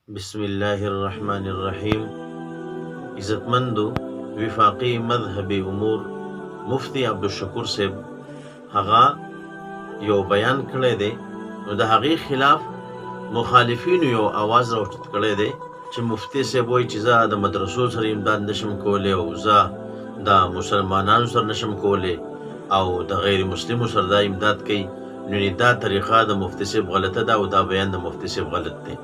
بسم الله الرحمن الرحیم. عزتمندو وفاقی مذهب امور مفتی عبدالشکور صاحب هغه یو بیان کړی دی، نو د هغې خلاف مخالفینو یو आवाज راوچت کړی دی چې مفتی صاحب وایي چې زه د مدرسو سره امداد نشم کولی او زه د مسلمانانو سره نشم کولی او د غیر مسلمو سره دا امداد کوي، نو دا طریقه د مفتی صاحب غلطه ده او دا بیان د مفتی صاحب غلط دی.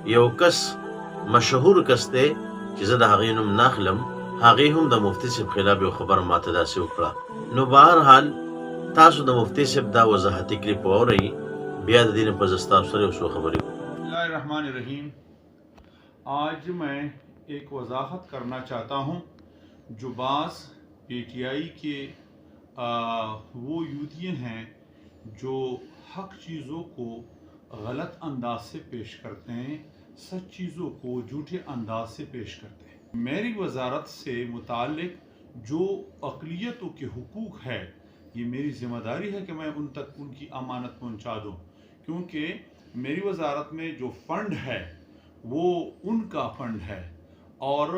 یو کس مشهور کس دی چې زه د هغې نوم ناخلم، هغې هم د مفتی صاحب خلاف یو خبر ماته داسې وکړه. نو بهرحال تاسو د مفتی صاحب دا وضاحتي کلیپ واورئ، بیا د دې نه پس ستاسو سره یو څو خبرې کوم. بسم اللہ الرحمن الرحیم. آج میں ایک وضاحت کرنا چاہتا ہوں جو بعض پی ٹی آئی کے وہ یوتھین ہیں جو حق چیزوں کو غلط انداز سے پیش کرتے ہیں، سچ چیزوں کو جھوٹے انداز سے پیش کرتے ہیں. میری وزارت سے متعلق جو اقلیتوں کے حقوق ہے، یہ میری ذمہ داری ہے کہ میں ان تک ان کی امانت پہنچا دوں، کیونکہ میری وزارت میں جو فنڈ ہے وہ ان کا فنڈ ہے، اور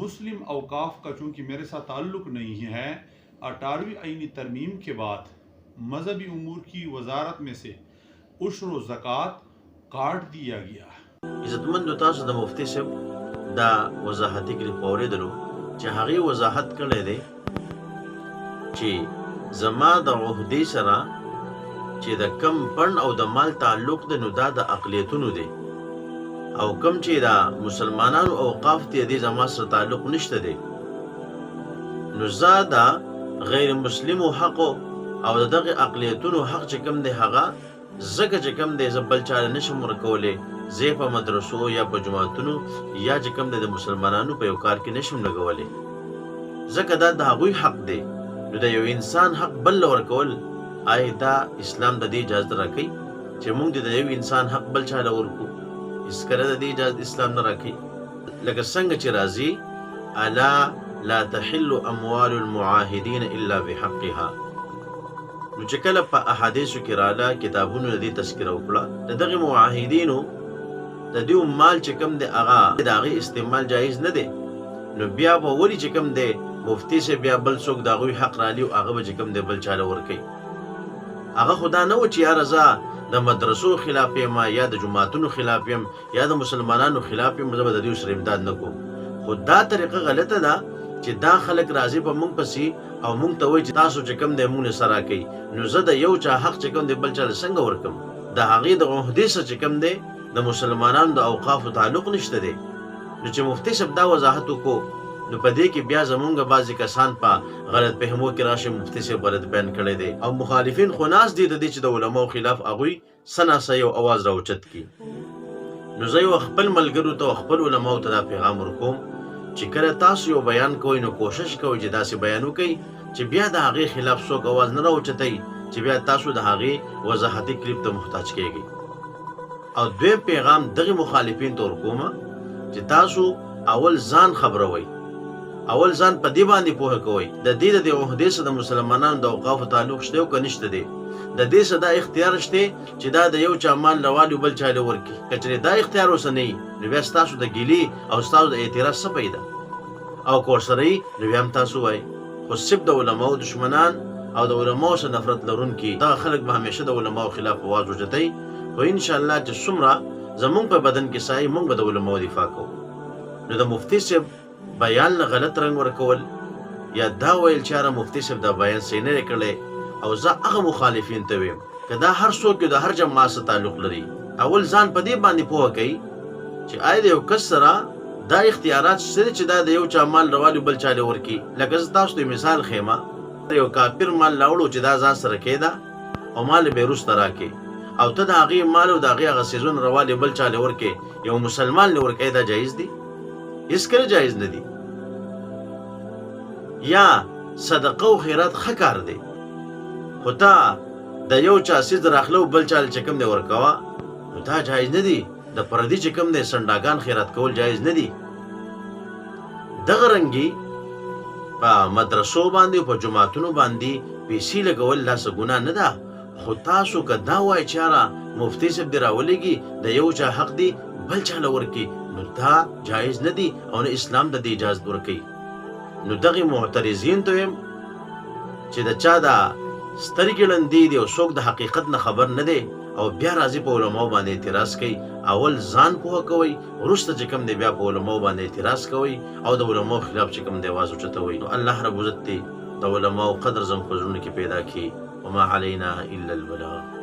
مسلم اوقاف کا چونکہ میرے ساتھ تعلق نہیں ہے، 18ویں آئینی ترمیم کے بعد مذہبی امور کی وزارت میں سے عشر و زکوٰۃ کاٹ دیا گیا. عزتمندو تاسو د مفتی صاحب دا وضاحتي کلیپ واورېدلو چې هغې وضاحت کړی دی چې زما د عهدې سره چې د کم فنډ او د مال تعلق دی نو دا د اقلیتونو دی، او کم چې د مسلمانانو اوقاف دی دې زما سره تعلق نشته دی، نو زه د غیر مسلمو حق او د دغه اقلیتونو حق چې کم دی هغه ځکه چې کم دی زه بل چاله نشم ورکولی، زه په مدرسو یا په جماعتونو یا چې کم دی د مسلمانانو په یو کار کې نشم لګولی، ځکه دا د هغوی حق دی. نو د یو انسان حق بل له ورکول، آیا دا اسلام د دې اجازه راکوي چې موږ د یو انسان حق بل چاله ورکو؟ هېڅکله د دې اجازه اسلام نه راکوي. لکه څنګه چې راځي الا لا تحل اموال المعاهدین الا بحقها، نو چې کله په احادیثو کې راله کتابونو د دې تذکره وکړه د دغې معاهدینو د دې مال چې کوم دی هغه د هغې استعمال جایز نه دی، نو بیا به ولې چې کوم دی مفتی صاحب بیا بل څوک د هغوی حق رالي او هغه به چې کوم دی بل چاله ورکوي؟ هغه خو دا نه و چې یاره زه د مدرسو خلاف یم یا د جماعتونو خلاف یم یا د مسلمانانو خلاف یم، زه به د دوی سره امداد نه کوم. خو دا طریقه غلطه ده چې دا خلک راځي په موږ پسې او موږ ته وایي چې تاسو چې کوم دی موږ نه سره راکوي، نو زه د یو چا حق چې کوم دی بل چاله څنګه ورکم؟ د هغې د عهدې سره چې کوم دی د مسلمانانو د اوقافو تعلق نشته دی. نو چې مفتی صاحب دا وضاحت وکړو، نو په دې کې بیا زمونږ بعضې کسان په غلط فهمو کې راشي مفتی صاحب غلط بیان کړی دی، او مخالفین خو ناست دي د دې چې د علماو خلاف هغوی څه ناڅه یو اواز راوچت کړي. نو زه یو خپل ملګرو ته او خپل علماو ته دا پیغام ورکوم چې کله تاسو یو بیان کوئ نو کوشش کوئ چې داسې بیان وکئ چې بیا د هغې خلاف څوک اواز نه راوچتئ چې بیا تاسو د هغې وضاحتي کلیپ ته محتاج کیږئ. او دویم پیغام دغې مخالفین ته ورکوم چې تاسو اول ځان خبروئ، اول ځان په دې باندې پوهه کوئ د دې د عهدې سره د مسلمانانو د اوقافو تعلق شته او که نشته دی، د دې سره دا اختیار شته چې دا د یو چا مال راوالي بل چاله ورکړي. که چېرې دا اختیار اوسه نه وي نو بیا ستاسو د ګیلې او ستاسو د اعتراض څه پیدا؟ او که ورسره وي نو بیا هم تاسو وایئ. خو صرف د علماو دشمنان او د علماو سره نفرت لرونکي دغه خلک به همیشه د علماو خلاف اواز اوچتوي، خو انشاءالله چې څومره زمونږ په بدن کې سایي موږ به د علماو دفاع کوو. نو د مفتی صاحب بیان نه غلط رنګ ورکول یا دا ویل چې یاره مفتی صاحب دا بیان صحیح نه دی کړی، او زه هغه مخالفین ته ویم که دا هر څوک د هر جماعت سره تعلق لري، اول ځان په دې باندې پوهه کوي چې آیا د یو کس سره دا اختیارات شته چې دا د یو چا مال راوالي بل چاله ورکړي. لکه زه تاسو ته مثال ښیمه، یو کافر مال راوړو چې دا ځان سره کېده او مال به یې وروسته راکړي، او ته د هغې مال او د هغې هغه څیزونه راوالي بل چاله ورکړې، یو مسلمان له ورکوې، دا جایز دی؟ هېڅکله جایز نه دی. یا صدقه او خیرات ښه کار دی، خو ته د یو چا څیز راخله او بل چاله چې کوم دی ورکوه، نو دا جایز نه دی. د پردي چې کوم دی سنډاګان خیرات کول جایز نه دي. دغه رنګې په مدرسو باندې او په جماعتونو باندې پیسې لګول دا څه ګناه نه ده، خو تاسو که دا وای چې یاره مفتي صاحب دې راولېږي د یو چا حق دی بل چاله ورکړي، نو دا جایز نه دی او نه اسلام د دې اجازت ورکوي. نو دغې معترضین ته وایم چې د چا دا سترګې ړندې دي او څوک د حقیقت نه خبر نه دی او بیا راځي په علماو باندې اعتراض کوي، اول ځان پوهه کوئ، وروسته چې کوم دی بیا په علماو باندې اعتراض کوئ او د علماو خلاف چې کوم دی آواز اوچتوئ. نو الله رب عزت دی د علماو قدر زموږ په زړونو کې پیدا کړي. وما علینا الا البلاغ.